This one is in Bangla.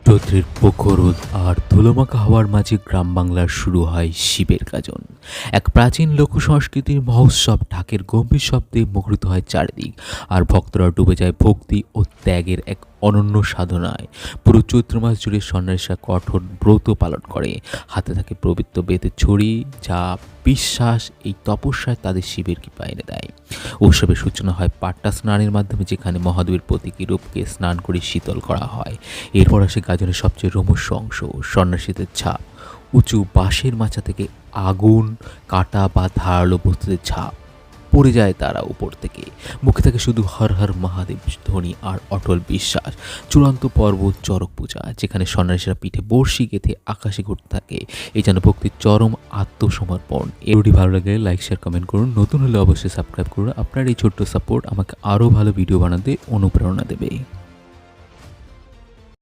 চৈত্রের প্রখর রোদ আর ধুলোমাখা হাওয়ার মাঝে গ্রাম বাংলার শুরু হয় শিবের গাজন। এক প্রাচীন লোকসংস্কৃতির মহোৎসব ঢাকের গম্ভীর শব্দে মুখরিত হয় চারিদিক, আর ভক্তরা ডুবে যায় ভক্তি ও ত্যাগের এক অনন্য সাধনায়। পুরো চৈত্র মাস জুড়ে সন্ন্যাসীরা কঠোর ব্রত পালন করে, হাতে থাকে পবিত্র বেতের ছড়ি, যা বিশ্বাস এই তপস্যায় তাদের শিবের কৃপা এনে দেয়। উৎসবের সূচনা হয় পাট্টা স্নানের মাধ্যমে, যেখানে মহাদেবের প্রতীকী রূপকে স্নান করে শীতল করা হয়। এরপর আসে গাজনের সবচেয়ে রোমস্য অংশ, সন্ন্যাসীদের ঝাঁপ। উঁচু বাঁশের মাচা থেকে আগুন, কাটা বা ধারালো বস্তুদের ঝাঁপ পড়ে যায় তারা উপর থেকে। মুখে থাকে শুধু হর হর মহাদেব ধ্বনি আর অটল বিশ্বাস। চূড়ান্ত পর্ব চড়ক পূজা, যেখানে সন্ন্যাসীরা পিঠে বড়শি গেঁথে আকাশে ঘুরতে থাকে। এই যেন ভক্তির চরম আত্মসমর্পণ। এরটি ভালো লাগলে লাইক, শেয়ার, কমেন্ট করুন। নতুন হলে অবশ্যই সাবস্ক্রাইব করুন। আপনার এই ছোট্ট সাপোর্ট আমাকে আরও ভালো ভিডিও বানাতে অনুপ্রেরণা দেবে।